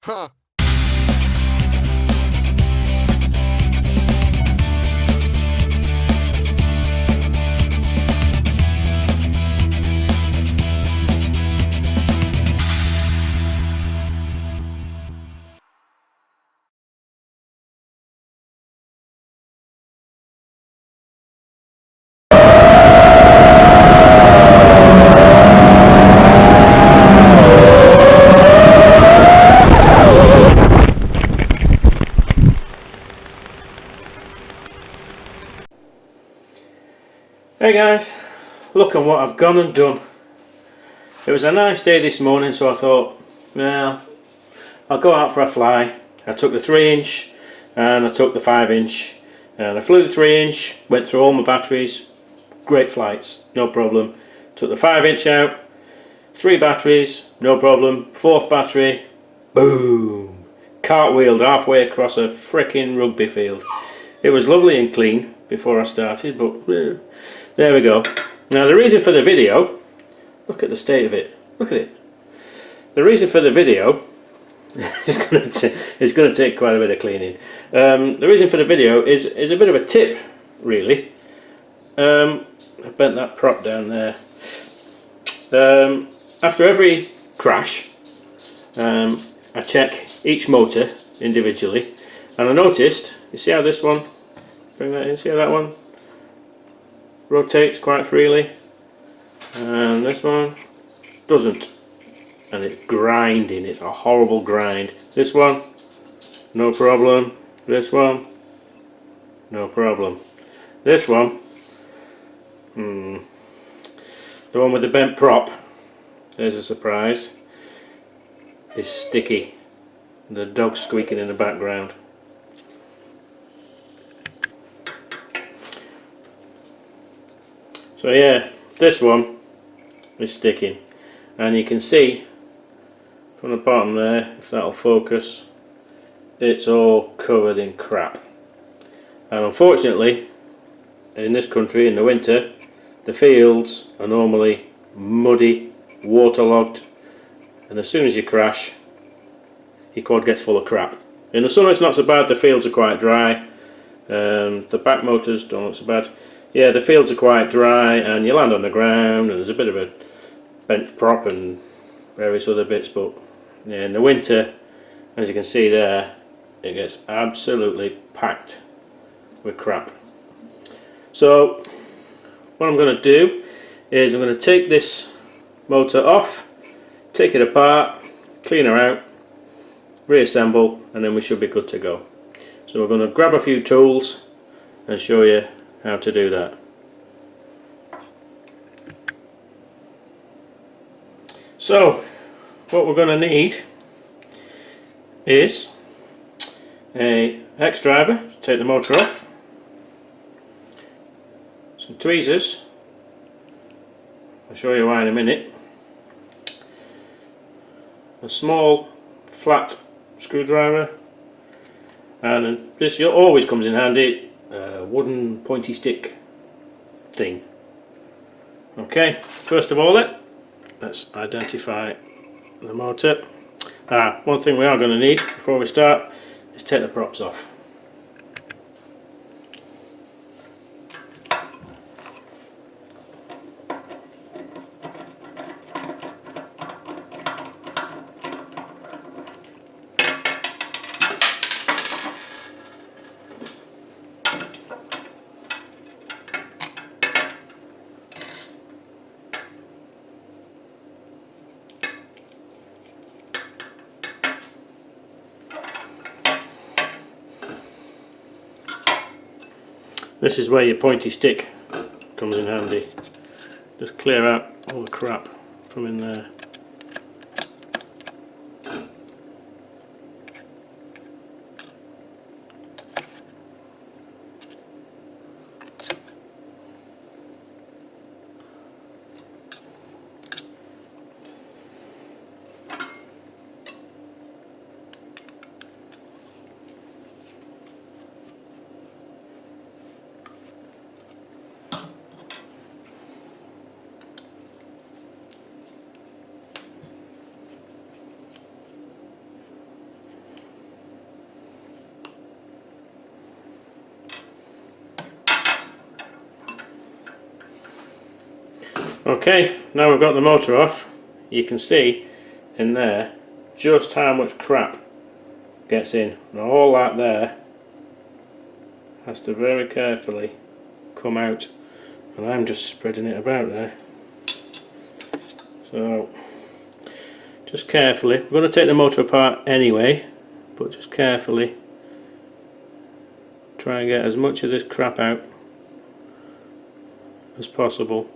Huh. Hey guys, look at what I've gone and done. It was a nice day this morning, so I thought, well, I'll go out for a fly. I took the 3" and I took the 5" and I flew the 3", went through all my batteries, great flights, no problem. Took the 5" out, 3 batteries, no problem. 4th battery, boom, cartwheeled halfway across a frickin' rugby field. It was lovely and clean before I started, but there we go. Now the reason for the video, look at the state of it, look at it. The reason for the video is going to take quite a bit of cleaning. The reason for the video is a bit of a tip, really. I bent that prop down there. After every crash, I check each motor individually, and I noticed, you see how this one, bring that in, see how that one rotates quite freely, and this one doesn't, and it's grinding, it's a horrible grind. This one, no problem. This one, no problem. This one, the one with the bent prop, there's a surprise, is sticky. The dog's squeaking in the background. So yeah, this one is sticking, and you can see from the bottom there, if that'll focus, it's all covered in crap. And unfortunately, in this country in the winter, the fields are normally muddy, waterlogged, and as soon as you crash, your quad gets full of crap. In the summer it's not so bad, the fields are quite dry, the back motors don't look so bad. Yeah, the fields are quite dry and you land on the ground and there's a bit of a bent prop and various other bits, but yeah, in the winter, as you can see there, it gets absolutely packed with crap. So what I'm going to do is I'm going to take this motor off, take it apart, clean her out, reassemble, and then we should be good to go. So we're going to grab a few tools and show you how to do that. So what we're going to need is a hex driver to take the motor off, some tweezers, I'll show you why in a minute, a small flat screwdriver, and this always comes in handy, a wooden pointy stick thing. Okay, first of all let's identify the motor. One thing we are going to need before we start is take the props off. This is where your pointy stick comes in handy. Just clear out all the crap from in there. Okay, now we've got the motor off, you can see in there just how much crap gets in. Now all that there has to very carefully come out, and I'm just spreading it about there. So just carefully, we're going to take the motor apart anyway, but just carefully try and get as much of this crap out as possible.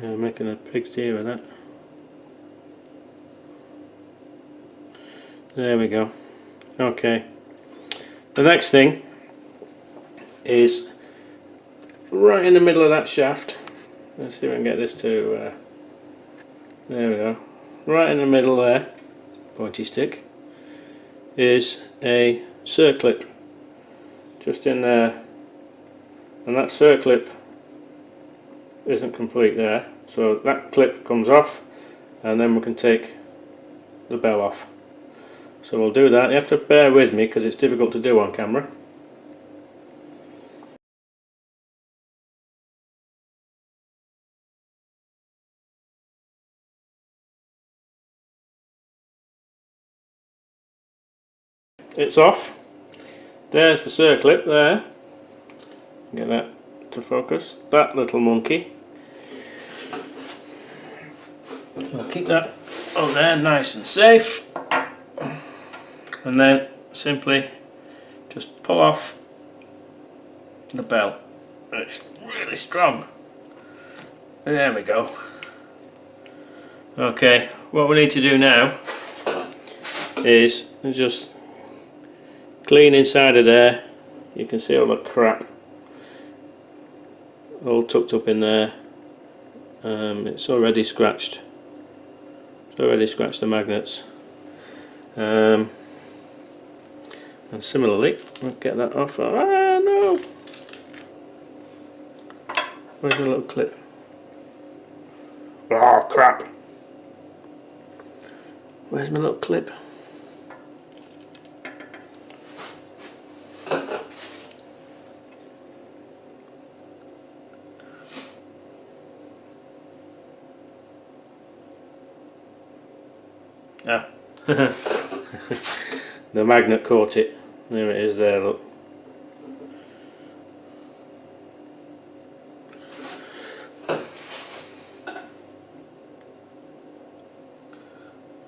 Yeah, I'm making a big deal of that. There we go. Okay. The next thing is right in the middle of that shaft. Let's see if I can get this to. There we go. Right in the middle there, pointy stick, is a circlip. Just in there, and that circlip isn't complete there, so that clip comes off, and then we can take the bell off. So we'll do that. You have to bear with me because it's difficult to do on camera. It's off. There's the circlip there. Get that to focus. That little monkey. I'll keep that on there nice and safe. And then simply just pull off the bell. It's really strong. There we go. Okay, what we need to do now is just clean inside of there. You can see all the crap all tucked up in there. It's already scratched. It's already scratched the magnets. And similarly, we'll get that off. Ah, no! Where's the little clip? Oh, crap! Where's my little clip? Ah. The magnet caught it. There it is there, look.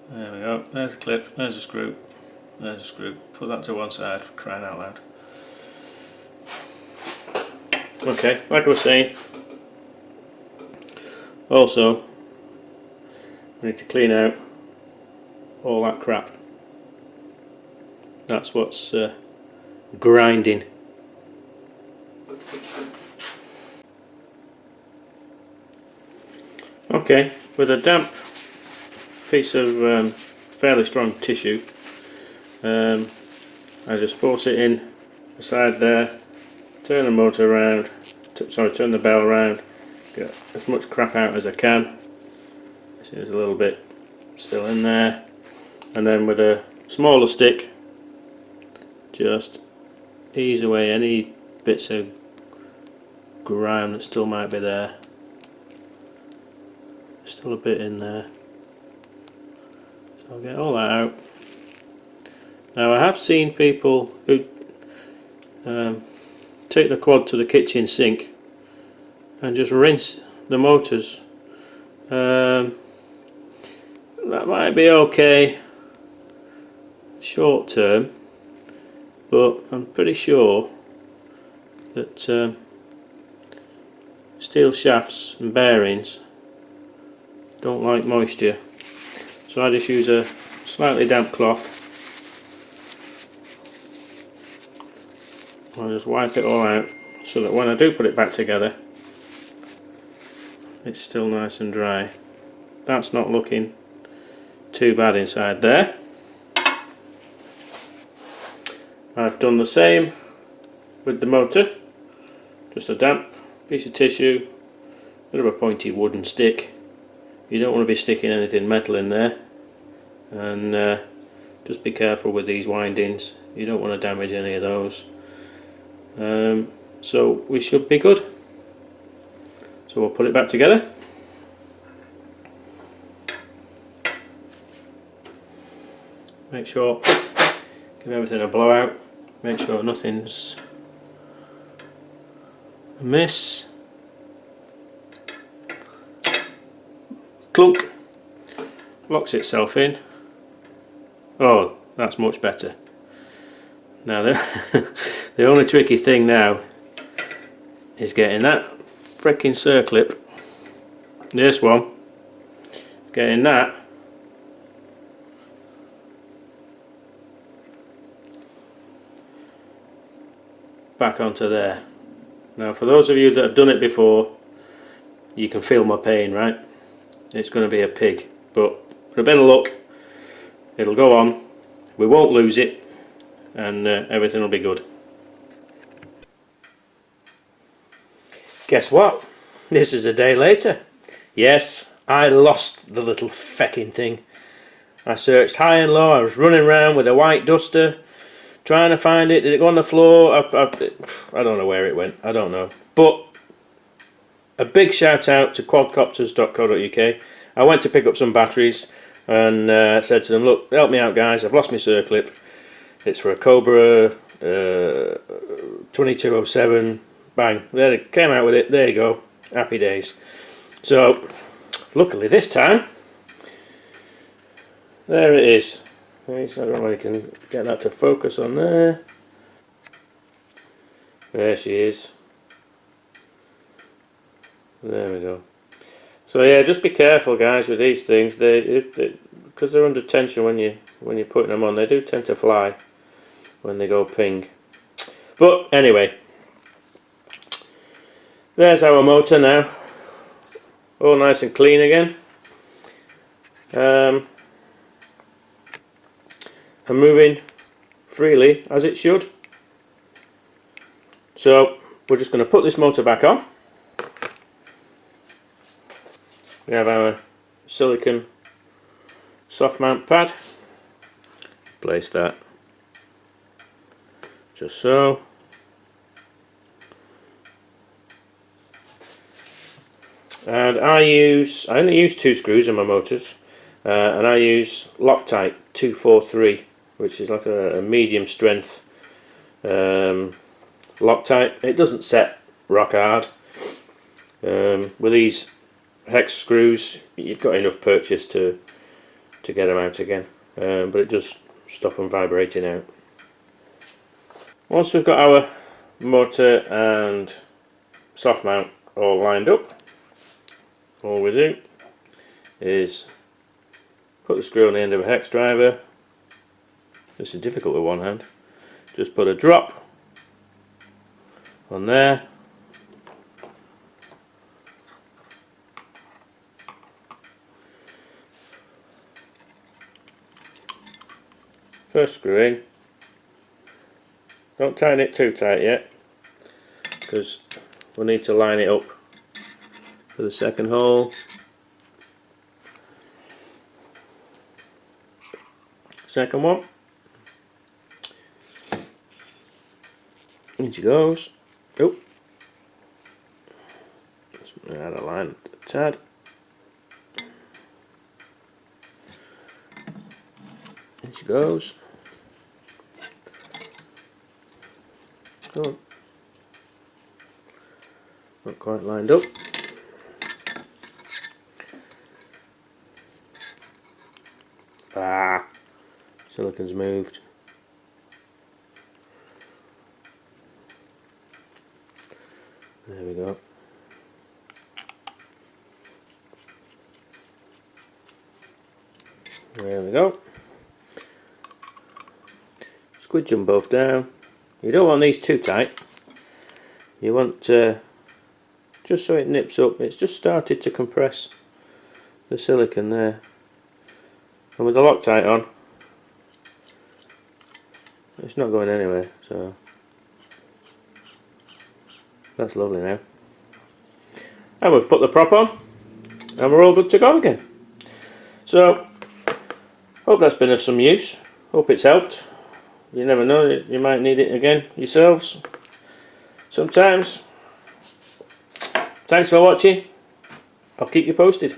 There we go. There's the clip, there's a screw, there's a screw. Put that to one side for crying out loud. Okay, like I was saying, also we need to clean out all that crap. That's what's grinding. Okay, with a damp piece of fairly strong tissue, I just force it in the side there, turn the motor around, turn the bell around, get as much crap out as I can. See, there's a little bit still in there, and then with a smaller stick just ease away any bits of grime that still might be there. Still a bit in there, so I'll get all that out. Now I have seen people who take the quad to the kitchen sink and just rinse the motors. That might be okay short term, but I'm pretty sure that steel shafts and bearings don't like moisture, so I just use a slightly damp cloth. I'll just wipe it all out so that when I do put it back together it's still nice and dry. That's not looking too bad inside there. I've done the same with the motor. Just a damp piece of tissue, bit of a pointy wooden stick. You don't want to be sticking anything metal in there, and just be careful with these windings. You don't want to damage any of those. So we should be good. So we'll put it back together. Make sure, give everything a blowout. Make sure nothing's amiss. Clunk. Locks itself in. Oh, that's much better. Now the only tricky thing now is getting that freaking circlip, this one, getting that back onto there. Now for those of you that have done it before, you can feel my pain, right? It's going to be a pig, but with a bit of luck it'll go on, we won't lose it, and everything will be good. Guess what? This is a day later. Yes, I lost the little fecking thing. I searched high and low. I was running around with a white duster trying to find it. Did it go on the floor? I don't know where it went. I don't know. But a big shout out to quadcopters.co.uk. I went to pick up some batteries and said to them, look, help me out guys, I've lost my circlip. It's for a Cobra 2207. Bang, there it came out with it. There you go, happy days. So luckily this time, there it is. I don't know if I can get that to focus on there. There she is. There we go. So yeah, just be careful guys with these things. Because they're under tension when you're putting them on, they do tend to fly when they go ping. But anyway, there's our motor now, all nice and clean again, and moving freely as it should. So we're just going to put this motor back on. We have our silicone soft mount pad. Place that just so. And I only use 2 screws in my motors, and I use Loctite 243, which is like a medium strength Loctite. It doesn't set rock hard. With these hex screws, you've got enough purchase to get them out again, but it does stop them vibrating out. Once we've got our motor and soft mount all lined up, all we do is put the screw on the end of a hex driver. This is difficult with one hand. Just put a drop on there. First screw in. Don't tighten it too tight yet, because we'll need to line it up for the second hole. Second one. In she goes. Oh, just add a line a tad. In she goes. Go on. Not quite lined up. Ah, silicon's moved. There we go. There we go. Squidge them both down. You don't want these too tight. You want just so it nips up. It's just started to compress the silicone there. And with the Loctite on, it's not going anywhere, so that's lovely now. And we've put the prop on, and we're all good to go again. So, hope that's been of some use. Hope it's helped. You never know, you might need it again yourselves. sometimes. Thanks for watching. I'll keep you posted.